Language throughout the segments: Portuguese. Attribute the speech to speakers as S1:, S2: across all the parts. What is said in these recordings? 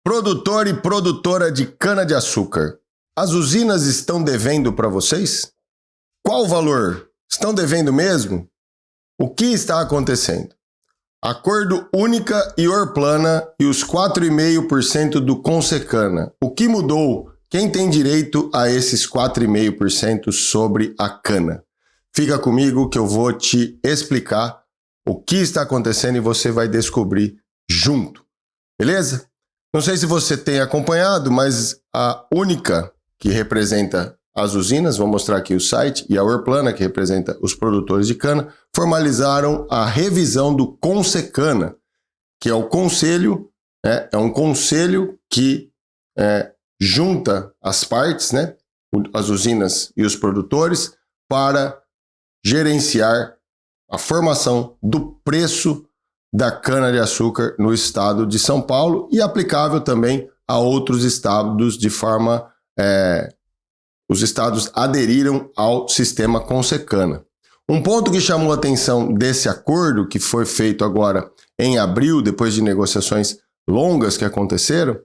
S1: Produtor e produtora de cana-de-açúcar, as usinas estão devendo para vocês? Qual o valor? Estão devendo mesmo? O que está acontecendo? Acordo Única e Orplana e os 4,5% do Consecana. O que mudou? Quem tem direito a esses 4,5% sobre a cana? Fica comigo que eu vou te explicar o que está acontecendo e você vai descobrir junto. Beleza? Não sei se você tem acompanhado, mas a Única, que representa as usinas, vou mostrar aqui o site, e a Orplana, que representa os produtores de cana, formalizaram a revisão do Consecana, que é o conselho, é um conselho que junta as partes, as usinas e os produtores, para gerenciar a formação do preço da cana-de-açúcar no estado de São Paulo e aplicável também a outros estados de forma... os estados aderiram ao sistema Consecana. Um ponto que chamou a atenção desse acordo, que foi feito agora em abril, depois de negociações longas que aconteceram,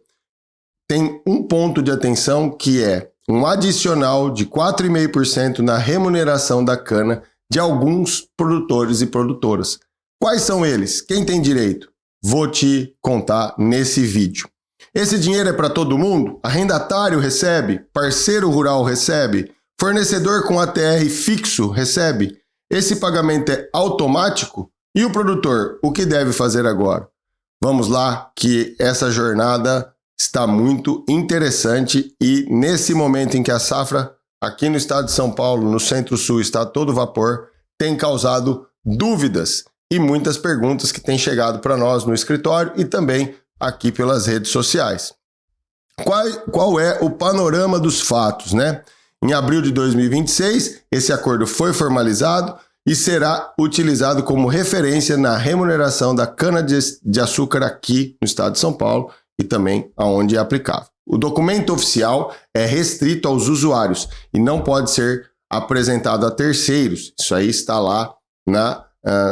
S1: tem um ponto de atenção que é um adicional de 4,5% na remuneração da cana de alguns produtores e produtoras. Quais são eles? Quem tem direito? Vou te contar nesse vídeo. Esse dinheiro é para todo mundo? Arrendatário recebe? Parceiro rural recebe? Fornecedor com ATR fixo recebe? Esse pagamento é automático? E o produtor, o que deve fazer agora? Vamos lá, que essa jornada está muito interessante e nesse momento em que a safra aqui no estado de São Paulo, no Centro-Sul, está a todo vapor, tem causado dúvidas e muitas perguntas que têm chegado para nós no escritório e também aqui pelas redes sociais. Qual é o panorama dos fatos, Em abril de 2026, esse acordo foi formalizado e será utilizado como referência na remuneração da cana-de-açúcar aqui no estado de São Paulo e também aonde é aplicável. O documento oficial é restrito aos usuários e não pode ser apresentado a terceiros. Isso aí está lá na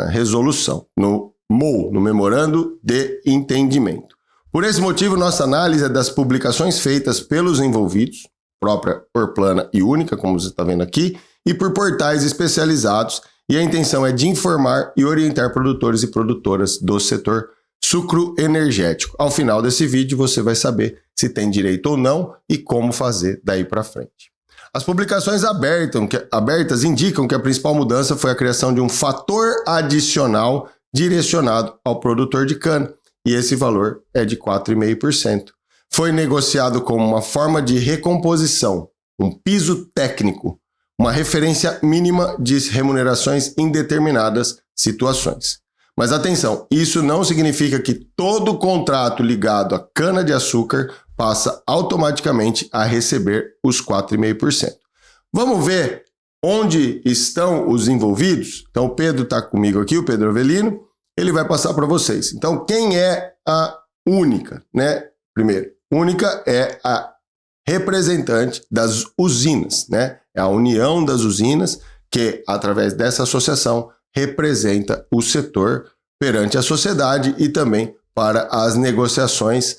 S1: resolução, no MOU, no Memorando de Entendimento. Por esse motivo, nossa análise é das publicações feitas pelos envolvidos, própria Orplana e Única, como você está vendo aqui, e por portais especializados, e a intenção é de informar e orientar produtores e produtoras do setor sucroenergético. Ao final desse vídeo, você vai saber se tem direito ou não e como fazer daí para frente. As publicações abertas indicam que a principal mudança foi a criação de um fator adicional direcionado ao produtor de cana, e esse valor é de 4,5%. Foi negociado como uma forma de recomposição, um piso técnico, uma referência mínima de remunerações em determinadas situações. Mas atenção, isso não significa que todo contrato ligado à cana-de-açúcar passa automaticamente a receber os 4,5%. Vamos ver onde estão os envolvidos? Então o Pedro está comigo aqui, o Pedro Avelino, ele vai passar para vocês. Então quem é a Única, Primeiro, Única é a representante das usinas, É a união das usinas que, através dessa associação, representa o setor perante a sociedade e também para as negociações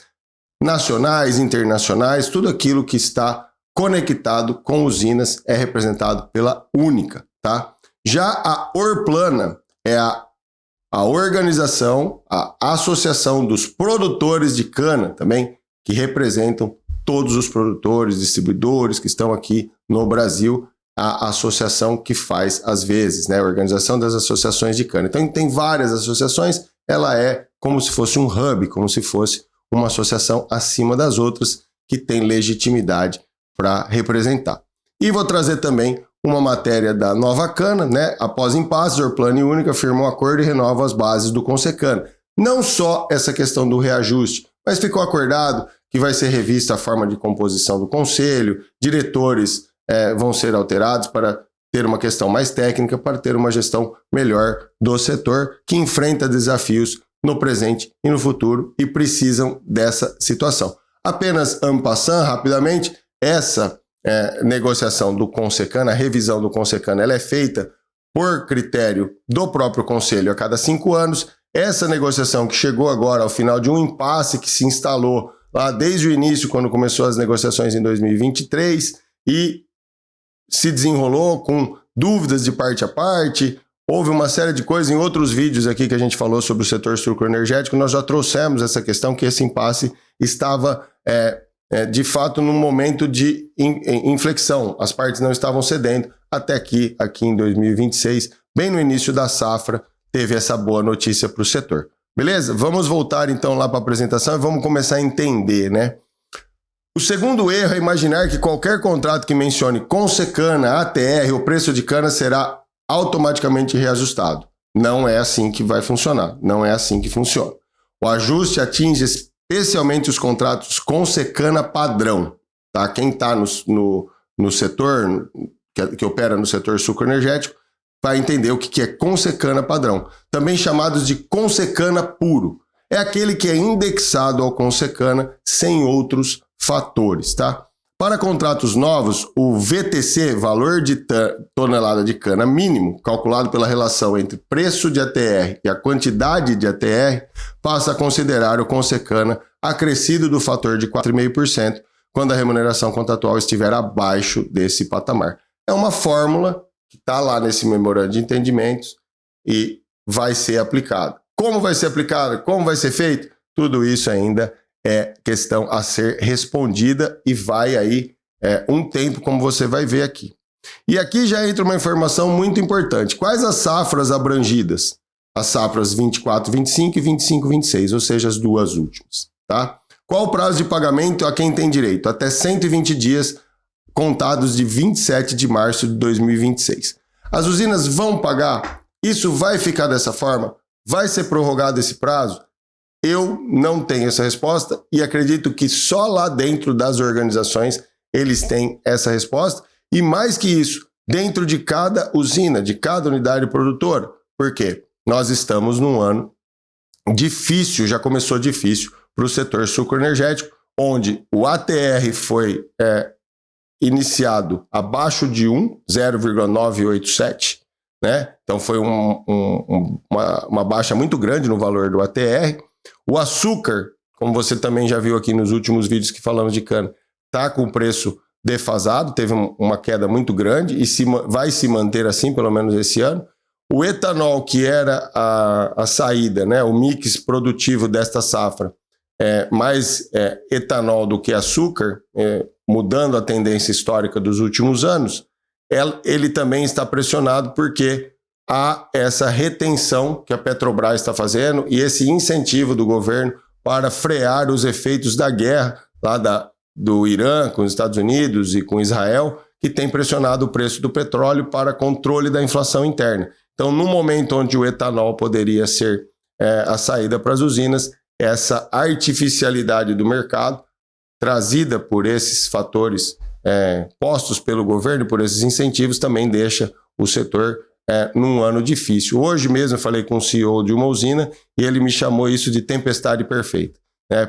S1: nacionais, internacionais, tudo aquilo que está conectado com usinas é representado pela Única, tá? Já a Orplana é a organização, a associação dos produtores de cana também, que representam todos os produtores, distribuidores que estão aqui no Brasil, a associação que faz, às vezes, a organização das associações de cana. Então, tem várias associações, ela é como se fosse um hub, como se fosse uma associação acima das outras, que tem legitimidade para representar. E vou trazer também uma matéria da Nova Cana, Após impasses, Orplana e Única firmam um acordo e renovam as bases do Consecana. Não só essa questão do reajuste, mas ficou acordado que vai ser revista a forma de composição do conselho, diretores vão ser alterados para ter uma questão mais técnica, para ter uma gestão melhor do setor que enfrenta desafios no presente e no futuro e precisam dessa situação. Apenas en passant, rapidamente, essa negociação do Consecana, a revisão do Consecana, ela é feita por critério do próprio conselho a cada 5 anos. Essa negociação que chegou agora ao final de um impasse que se instalou lá desde o início, quando começou as negociações em 2023, e se desenrolou com dúvidas de parte a parte. Houve uma série de coisas em outros vídeos aqui que a gente falou sobre o setor sucroenergético. Nós já trouxemos essa questão que esse impasse estava, de fato, num momento de inflexão. As partes não estavam cedendo até aqui em 2026, bem no início da safra, teve essa boa notícia para o setor. Beleza? Vamos voltar então lá para a apresentação e vamos começar a entender, né? O segundo erro é imaginar que qualquer contrato que mencione Consecana, ATR, o preço de cana será automaticamente reajustado. Não é assim que vai funcionar. Não é assim que funciona. O ajuste atinge especialmente os contratos Consecana padrão. Tá? Quem está no setor, que opera no setor sucroenergético, vai entender o que é Consecana padrão. Também chamados de Consecana puro. É aquele que é indexado ao Consecana sem outros fatores, tá? Para contratos novos, o VTC, valor de tonelada de cana mínimo, calculado pela relação entre preço de ATR e a quantidade de ATR, passa a considerar o Consecana acrescido do fator de 4,5% quando a remuneração contratual estiver abaixo desse patamar. É uma fórmula que está lá nesse memorando de entendimentos e vai ser aplicada. Como vai ser aplicada? Como vai ser feito? Tudo isso ainda é questão a ser respondida e vai aí um tempo, como você vai ver aqui. E aqui já entra uma informação muito importante. Quais as safras abrangidas? As safras 24-25 e 25-26, ou seja, as duas últimas. Tá? Qual o prazo de pagamento a quem tem direito? Até 120 dias contados de 27 de março de 2026. As usinas vão pagar? Isso vai ficar dessa forma? Vai ser prorrogado esse prazo? Eu não tenho essa resposta e acredito que só lá dentro das organizações eles têm essa resposta. E mais que isso, dentro de cada usina, de cada unidade produtora. Por quê? Nós estamos num ano difícil, já começou difícil para o setor sucroenergético, onde o ATR foi iniciado abaixo de 0,987, né? Então foi uma baixa muito grande no valor do ATR. O açúcar, como você também já viu aqui nos últimos vídeos que falamos de cana, está com o preço defasado, teve uma queda muito grande e vai se manter assim pelo menos esse ano. O etanol, que era a saída, né, o mix produtivo desta safra, mais etanol do que açúcar, mudando a tendência histórica dos últimos anos, ele também está pressionado porque há essa retenção que a Petrobras está fazendo e esse incentivo do governo para frear os efeitos da guerra lá do Irã com os Estados Unidos e com Israel, que tem pressionado o preço do petróleo para controle da inflação interna. Então, no momento onde o etanol poderia ser a saída para as usinas, essa artificialidade do mercado, trazida por esses fatores postos pelo governo, por esses incentivos, também deixa o setor num ano difícil. Hoje mesmo eu falei com o CEO de uma usina e ele me chamou isso de tempestade perfeita.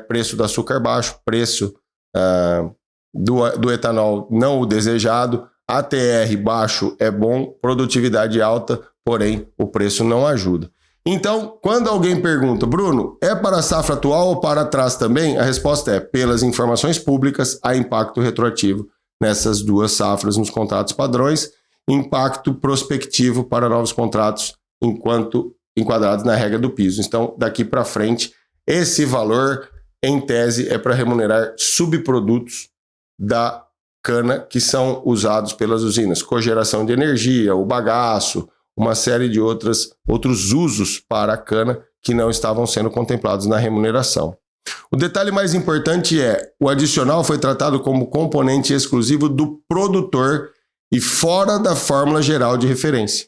S1: Preço do açúcar baixo, preço do etanol não o desejado, ATR baixo é bom, produtividade alta, porém o preço não ajuda. Então, quando alguém pergunta, Bruno, é para a safra atual ou para trás também? A resposta é, pelas informações públicas, há impacto retroativo nessas duas safras nos contratos padrões, impacto prospectivo para novos contratos enquanto enquadrados na regra do piso. Então, daqui para frente, esse valor, em tese, é para remunerar subprodutos da cana que são usados pelas usinas, cogeração de energia, o bagaço, uma série de outros usos para a cana que não estavam sendo contemplados na remuneração. O detalhe mais importante o adicional foi tratado como componente exclusivo do produtor e fora da fórmula geral de referência.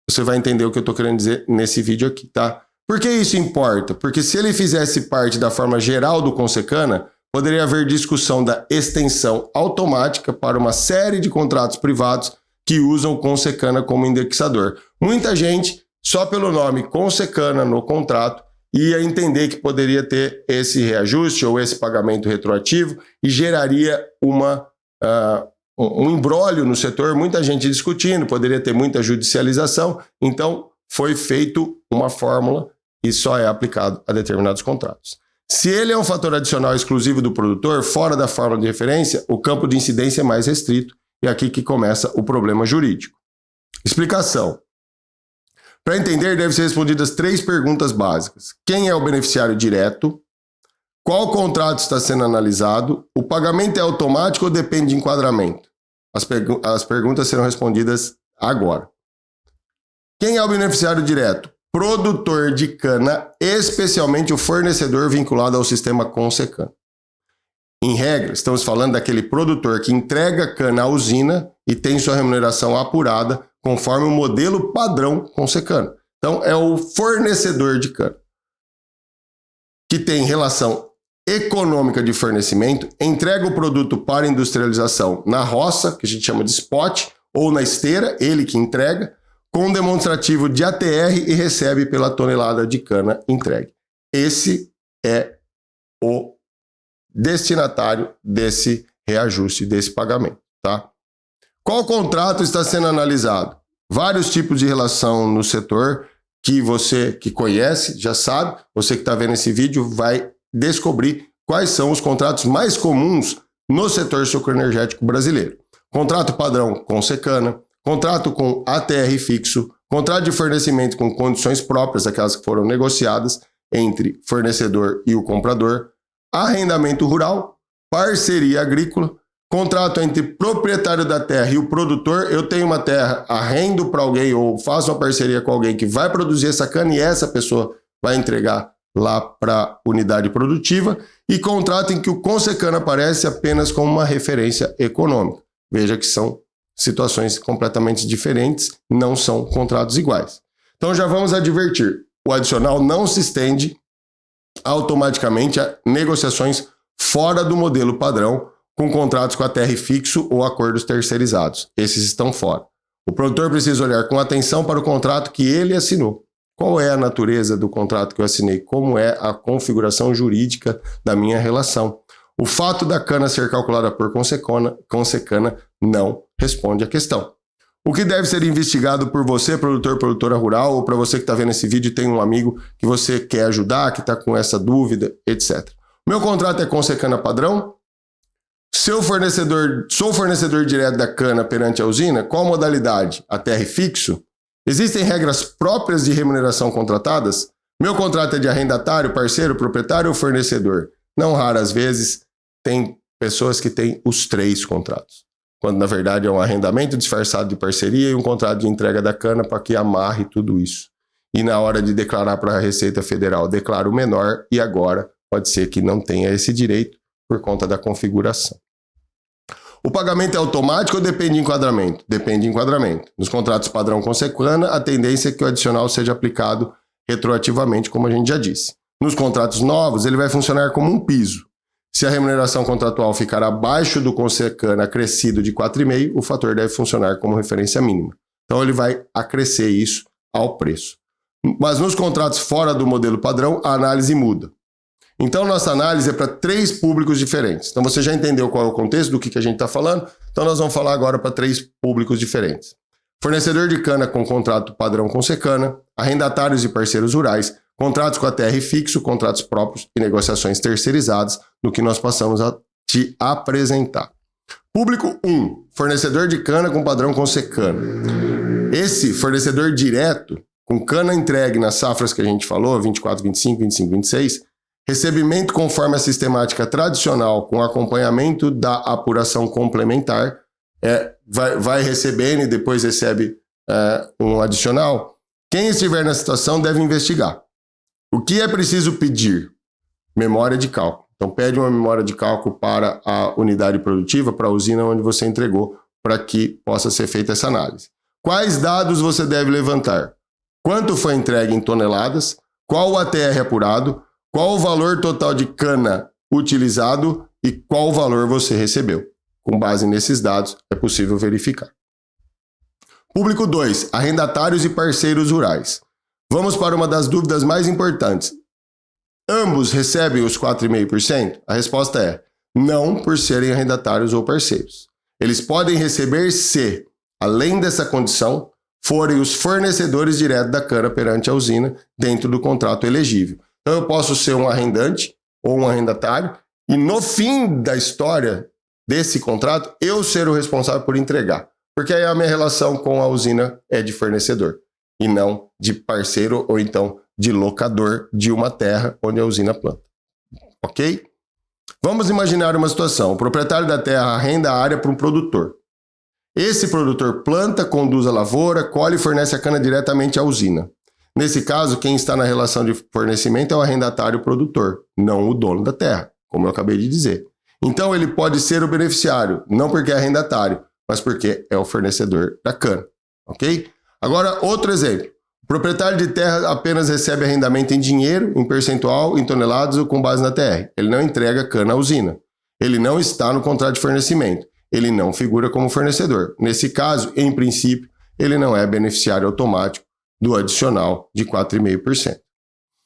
S1: Você vai entender o que eu estou querendo dizer nesse vídeo aqui, tá? Por que isso importa? Porque se ele fizesse parte da fórmula geral do Consecana, poderia haver discussão da extensão automática para uma série de contratos privados que usam o Consecana como indexador. Muita gente, só pelo nome Consecana no contrato, ia entender que poderia ter esse reajuste ou esse pagamento retroativo e geraria um imbróglio no setor, muita gente discutindo, poderia ter muita judicialização, então foi feito uma fórmula e só é aplicado a determinados contratos. Se ele é um fator adicional exclusivo do produtor, fora da fórmula de referência, o campo de incidência é mais restrito e é aqui que começa o problema jurídico. Explicação. Para entender, devem ser respondidas 3 perguntas básicas. Quem é o beneficiário direto? Qual contrato está sendo analisado? O pagamento é automático ou depende de enquadramento? As perguntas serão respondidas agora. Quem é o beneficiário direto? Produtor de cana, especialmente o fornecedor vinculado ao sistema Consecana. Em regra, estamos falando daquele produtor que entrega cana à usina e tem sua remuneração apurada conforme o modelo padrão Consecana. Então, é o fornecedor de cana, que tem relação econômica de fornecimento, entrega o produto para industrialização na roça, que a gente chama de spot, ou na esteira, ele que entrega, com um demonstrativo de ATR e recebe pela tonelada de cana entregue. Esse é o destinatário desse reajuste, desse pagamento, tá? Qual contrato está sendo analisado? Vários tipos de relação no setor que você que conhece, já sabe, você que está vendo esse vídeo vai descobrir quais são os contratos mais comuns no setor sucroenergético brasileiro. Contrato padrão Consecana, contrato com ATR fixo, contrato de fornecimento com condições próprias, aquelas que foram negociadas entre fornecedor e o comprador, arrendamento rural, parceria agrícola, contrato entre proprietário da terra e o produtor. Eu tenho uma terra, arrendo para alguém ou faço uma parceria com alguém que vai produzir essa cana e essa pessoa vai entregar lá para a unidade produtiva, e contrato em que o Consecana aparece apenas como uma referência econômica. Veja que são situações completamente diferentes, não são contratos iguais. Então já vamos advertir, o adicional não se estende automaticamente a negociações fora do modelo padrão, com contratos com ATR fixo ou acordos terceirizados. Esses estão fora. O produtor precisa olhar com atenção para o contrato que ele assinou. Qual é a natureza do contrato que eu assinei? Como é a configuração jurídica da minha relação? O fato da cana ser calculada por Consecana não responde à questão. O que deve ser investigado por você, produtor, produtora rural, ou para você que está vendo esse vídeo e tem um amigo que você quer ajudar, que está com essa dúvida, etc. Meu contrato é Consecana padrão? Sou fornecedor direto da cana perante a usina? Qual modalidade? ATR fixo? Existem regras próprias de remuneração contratadas? Meu contrato é de arrendatário, parceiro, proprietário ou fornecedor? Não raras vezes tem pessoas que têm os 3 contratos, quando na verdade é um arrendamento disfarçado de parceria e um contrato de entrega da cana para que amarre tudo isso. E na hora de declarar para a Receita Federal, declara o menor e agora pode ser que não tenha esse direito por conta da configuração. O pagamento é automático ou depende de enquadramento? Depende de enquadramento. Nos contratos padrão Consecana, a tendência é que o adicional seja aplicado retroativamente, como a gente já disse. Nos contratos novos, ele vai funcionar como um piso. Se a remuneração contratual ficar abaixo do Consecana acrescido de 4,5, o fator deve funcionar como referência mínima. Então ele vai acrescer isso ao preço. Mas nos contratos fora do modelo padrão, a análise muda. Então, nossa análise é para 3 públicos diferentes. Então, você já entendeu qual é o contexto do que a gente está falando? Então, nós vamos falar agora para 3 públicos diferentes. Fornecedor de cana com contrato padrão Consecana, arrendatários e parceiros rurais, contratos com ATR fixo, contratos próprios e negociações terceirizadas, no que nós passamos a te apresentar. Público 1, fornecedor de cana com padrão Consecana. Esse fornecedor direto, com cana entregue nas safras que a gente falou, 24, 25, 25, 26, recebimento conforme a sistemática tradicional, com acompanhamento da apuração complementar, vai recebendo e depois recebe um adicional. Quem estiver na situação deve investigar. O que é preciso pedir? Memória de cálculo. Então pede uma memória de cálculo para a unidade produtiva, para a usina onde você entregou, para que possa ser feita essa análise. Quais dados você deve levantar? Quanto foi entregue em toneladas? Qual o ATR apurado? Qual o valor total de cana utilizado e qual o valor você recebeu? Com base nesses dados, é possível verificar. Público 2, arrendatários e parceiros rurais. Vamos para uma das dúvidas mais importantes. Ambos recebem os 4,5%? A resposta é não, por serem arrendatários ou parceiros. Eles podem receber se, além dessa condição, forem os fornecedores diretos da cana perante a usina dentro do contrato elegível. Então eu posso ser um arrendante, ou um arrendatário, e no fim da história desse contrato, eu ser o responsável por entregar. Porque aí a minha relação com a usina é de fornecedor, e não de parceiro ou então de locador de uma terra onde a usina planta. Ok? Vamos imaginar uma situação. O proprietário da terra arrenda a área para um produtor. Esse produtor planta, conduz a lavoura, colhe e fornece a cana diretamente à usina. Nesse caso, quem está na relação de fornecimento é o arrendatário produtor, não o dono da terra, como eu acabei de dizer. Então ele pode ser o beneficiário, não porque é arrendatário, mas porque é o fornecedor da cana. Ok? Agora, outro exemplo. O proprietário de terra apenas recebe arrendamento em dinheiro, em percentual, em toneladas ou com base na TR. Ele não entrega cana à usina. Ele não está no contrato de fornecimento. Ele não figura como fornecedor. Nesse caso, em princípio, ele não é beneficiário automático do adicional de 4,5%.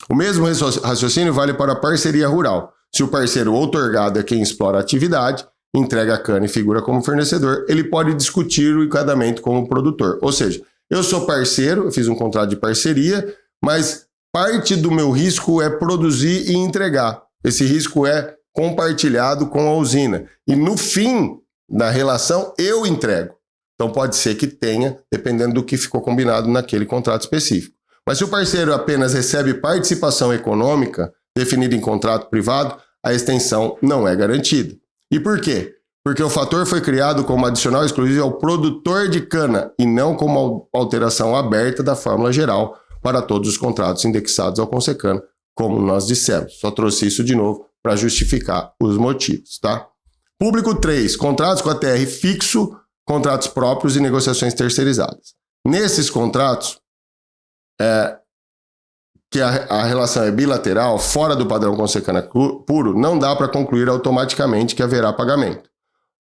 S1: O mesmo raciocínio vale para a parceria rural. Se o parceiro outorgado é quem explora a atividade, entrega a cana e figura como fornecedor, ele pode discutir o enquadramento como produtor. Ou seja, eu sou parceiro, eu fiz um contrato de parceria, mas parte do meu risco é produzir e entregar. Esse risco é compartilhado com a usina. E no fim da relação, eu entrego. Então pode ser que tenha, dependendo do que ficou combinado naquele contrato específico. Mas se o parceiro apenas recebe participação econômica definida em contrato privado, a extensão não é garantida. E por quê? Porque o fator foi criado como adicional exclusivo ao produtor de cana e não como alteração aberta da fórmula geral para todos os contratos indexados ao Consecana, como nós dissemos. Só trouxe isso de novo para justificar os motivos, tá? Público 3. Contratos com a TR fixo, contratos próprios e negociações terceirizadas. Nesses contratos, que a relação é bilateral, fora do padrão Consecana puro, não dá para concluir automaticamente que haverá pagamento.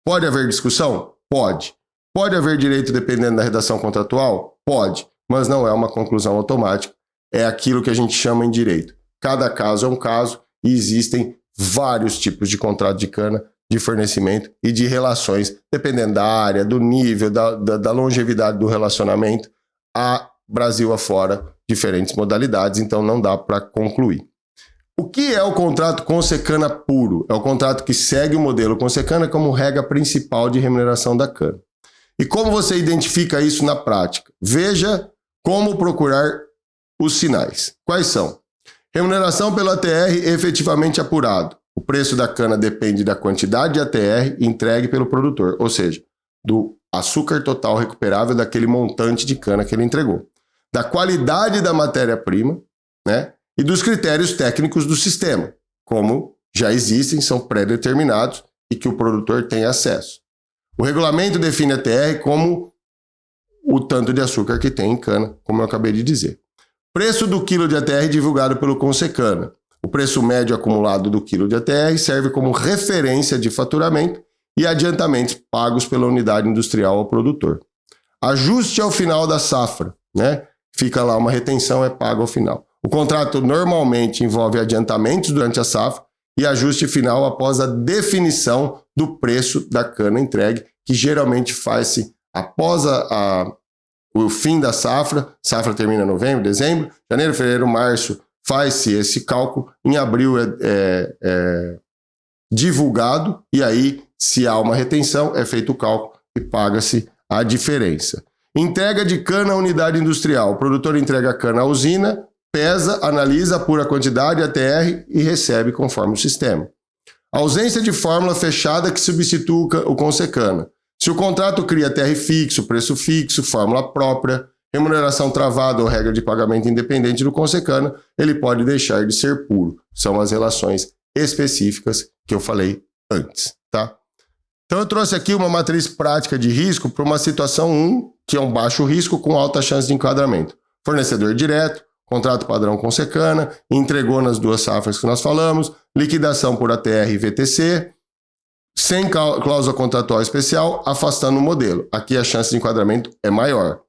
S1: Pode haver discussão? Pode. Pode haver direito dependendo da redação contratual? Pode, mas não é uma conclusão automática. É aquilo que a gente chama em direito. Cada caso é um caso e existem vários tipos de contrato de cana, de fornecimento e de relações, dependendo da área, do nível, da longevidade do relacionamento, a Brasil afora, diferentes modalidades, então não dá para concluir. O que é o contrato Consecana puro? É o contrato que segue o modelo Consecana como regra principal de remuneração da cana. E como você identifica isso na prática? Veja como procurar os sinais. Quais são? Remuneração pelo ATR efetivamente apurado. O preço da cana depende da quantidade de ATR entregue pelo produtor, ou seja, do açúcar total recuperável daquele montante de cana que ele entregou. Da qualidade da matéria-prima, né? E dos critérios técnicos do sistema, como já existem, são pré-determinados e que o produtor tem acesso. O regulamento define a TR como o tanto de açúcar que tem em cana, como eu acabei de dizer. Preço do quilo de ATR divulgado pelo Consecana. O preço médio acumulado do quilo de ATR serve como referência de faturamento e adiantamentos pagos pela unidade industrial ao produtor. Ajuste ao final da safra, né? Fica lá uma retenção, é pago ao final. O contrato normalmente envolve adiantamentos durante a safra e ajuste final após a definição do preço da cana entregue, que geralmente faz-se após o fim da safra. Safra termina em novembro, dezembro, janeiro, fevereiro, março, faz-se esse cálculo. Em abril é divulgado e aí, se há uma retenção, é feito o cálculo e paga-se a diferença. Entrega de cana à unidade industrial. O produtor entrega a cana à usina, pesa, analisa, apura a quantidade, ATR e recebe conforme o sistema. Ausência de fórmula fechada que substitua o Consecana. Se o contrato cria TR fixo, preço fixo, fórmula própria, remuneração travada ou regra de pagamento independente do Consecana, ele pode deixar de ser puro. São as relações específicas que eu falei antes, tá? Então eu trouxe aqui uma matriz prática de risco para uma situação 1, que é um baixo risco com alta chance de enquadramento. Fornecedor direto, contrato padrão Consecana, entregou nas 2 safras que nós falamos, liquidação por ATR e VTC, sem cláusula contratual especial, afastando o modelo. Aqui a chance de enquadramento é maior.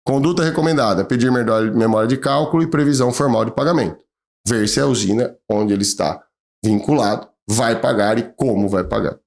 S1: Conduta recomendada, pedir memória de cálculo e previsão formal de pagamento. Ver se a usina onde ele está vinculado vai pagar e como vai pagar.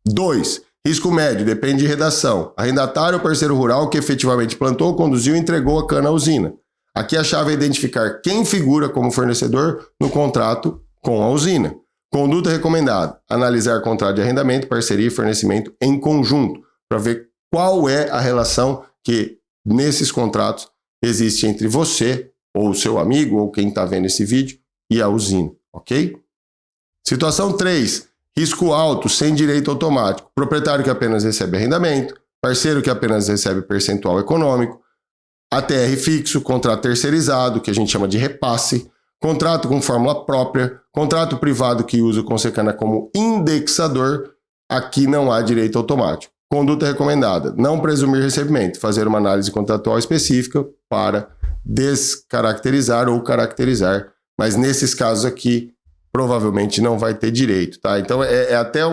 S1: 2. Risco médio, depende de redação. Arrendatário ou parceiro rural que efetivamente plantou, conduziu e entregou a cana à usina. Aqui a chave é identificar quem figura como fornecedor no contrato com a usina. Conduta recomendada: analisar contrato de arrendamento, parceria e fornecimento em conjunto, para ver qual é a relação que nesses contratos existe entre você, ou seu amigo, ou quem está vendo esse vídeo, e a usina, ok? Situação 3. Risco alto, sem direito automático. Proprietário que apenas recebe arrendamento, parceiro que apenas recebe percentual econômico, ATR fixo, contrato terceirizado, que a gente chama de repasse, contrato com fórmula própria, contrato privado que usa o Consecana como indexador, aqui não há direito automático. Conduta recomendada: não presumir recebimento, fazer uma análise contratual específica para descaracterizar ou caracterizar, mas nesses casos aqui, provavelmente não vai ter direito, tá? Então é até o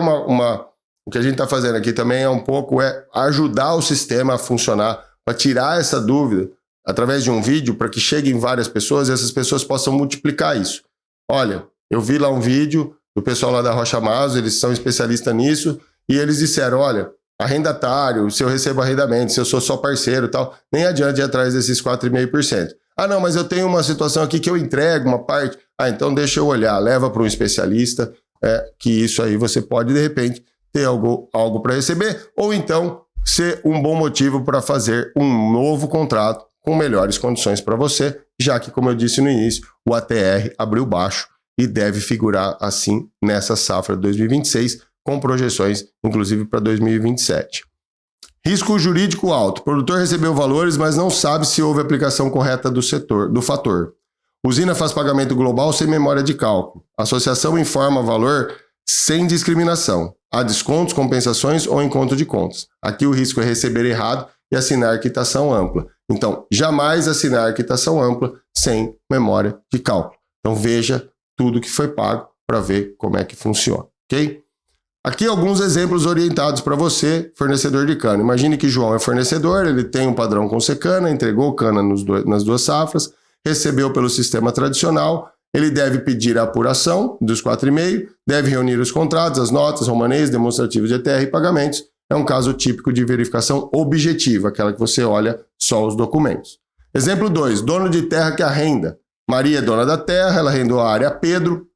S1: que a gente está fazendo aqui também é um pouco ajudar o sistema a funcionar, para tirar essa dúvida através de um vídeo, para que cheguem várias pessoas e essas pessoas possam multiplicar isso. Olha, eu vi lá um vídeo do pessoal lá da Rocha Maso, eles são especialistas nisso, e eles disseram, olha, arrendatário, se eu recebo arrendamento, se eu sou só parceiro e tal, nem adianta ir atrás desses 4,5%. Ah, não, mas eu tenho uma situação aqui que eu entrego uma parte. Ah, então deixa eu olhar, leva para um especialista, que isso aí você pode, de repente, ter algo para receber, ou então ser um bom motivo para fazer um novo contrato com melhores condições para você, já que, como eu disse no início, o ATR abriu baixo e deve figurar assim nessa safra de 2026, com projeções, inclusive, para 2027. Risco jurídico alto. O produtor recebeu valores, mas não sabe se houve aplicação correta do fator. Usina faz pagamento global sem memória de cálculo. Associação informa valor sem discriminação. Há descontos, compensações ou encontro de contas. Aqui o risco é receber errado e assinar quitação ampla. Então, jamais assinar quitação ampla sem memória de cálculo. Então, veja tudo que foi pago para ver como é que funciona, ok? Aqui alguns exemplos orientados para você, fornecedor de cana. Imagine que João é fornecedor, ele tem um padrão com secana, entregou cana nas duas safras, recebeu pelo sistema tradicional, ele deve pedir a apuração dos 4,5, deve reunir os contratos, as notas, romanês, demonstrativos de ETR e pagamentos. É um caso típico de verificação objetiva, aquela que você olha só os documentos. Exemplo 2, dono de terra que arrenda. Maria é dona da terra, ela arrendou a área a Pedro.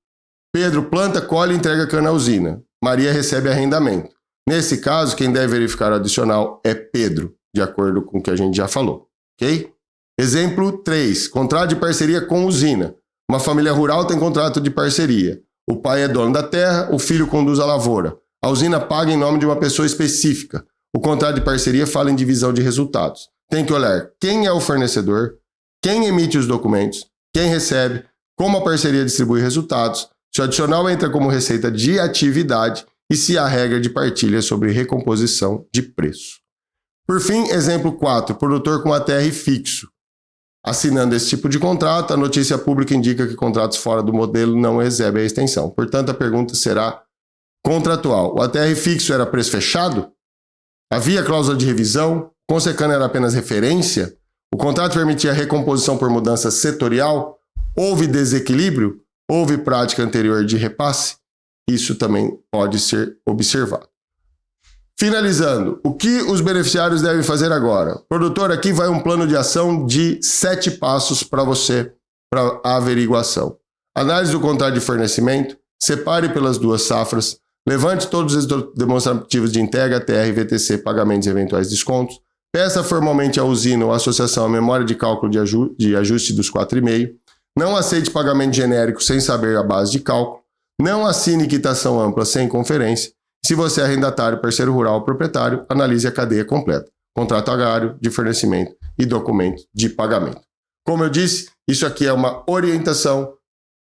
S1: Pedro planta, colhe e entrega cana à usina. Maria recebe arrendamento. Nesse caso, quem deve verificar o adicional é Pedro, de acordo com o que a gente já falou, ok? Exemplo 3, contrato de parceria com usina. Uma família rural tem contrato de parceria. O pai é dono da terra, o filho conduz a lavoura. A usina paga em nome de uma pessoa específica. O contrato de parceria fala em divisão de resultados. Tem que olhar quem é o fornecedor, quem emite os documentos, quem recebe, como a parceria distribui resultados, se o adicional entra como receita de atividade e se há regra de partilha sobre recomposição de preço. Por fim, exemplo 4, produtor com ATR fixo. Assinando esse tipo de contrato, a notícia pública indica que contratos fora do modelo não recebem a extensão. Portanto, a pergunta será contratual. O ATR fixo era preço fechado? Havia cláusula de revisão? Consecana era apenas referência? O contrato permitia recomposição por mudança setorial? Houve desequilíbrio? Houve prática anterior de repasse? Isso também pode ser observado. Finalizando, o que os beneficiários devem fazer agora? Produtor, aqui vai um plano de ação de 7 passos para você, para a averiguação. Análise do contrato de fornecimento, separe pelas duas safras, levante todos os demonstrativos de entrega, TR, VTC, pagamentos e eventuais descontos, peça formalmente à usina ou à associação a memória de cálculo de ajuste dos 4,5, não aceite pagamento genérico sem saber a base de cálculo, não assine quitação ampla sem conferência. Se você é arrendatário, parceiro rural ou proprietário, analise a cadeia completa. Contrato agrário, de fornecimento e documento de pagamento. Como eu disse, isso aqui é uma orientação,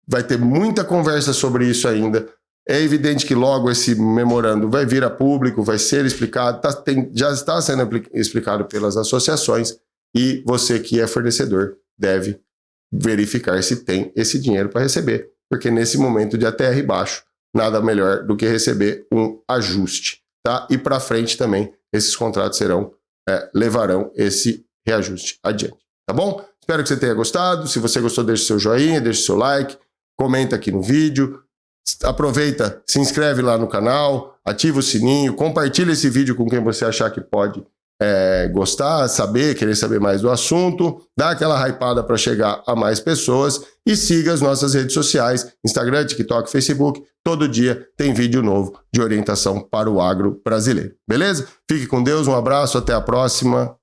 S1: vai ter muita conversa sobre isso ainda. É evidente que logo esse memorando vai vir a público, vai ser explicado, já está sendo explicado pelas associações e você que é fornecedor deve verificar se tem esse dinheiro para receber, porque nesse momento de ATR baixo, nada melhor do que receber um ajuste, tá? E para frente também, esses contratos levarão esse reajuste adiante, tá bom? Espero que você tenha gostado. Se você gostou, deixe seu joinha, deixe seu like, comenta aqui no vídeo, aproveita, se inscreve lá no canal, ativa o sininho, compartilha esse vídeo com quem você achar que pode gostar, querer saber mais do assunto, dá aquela hypada para chegar a mais pessoas e siga as nossas redes sociais, Instagram, TikTok, Facebook. Todo dia tem vídeo novo de orientação para o agro brasileiro. Beleza? Fique com Deus, um abraço, até a próxima.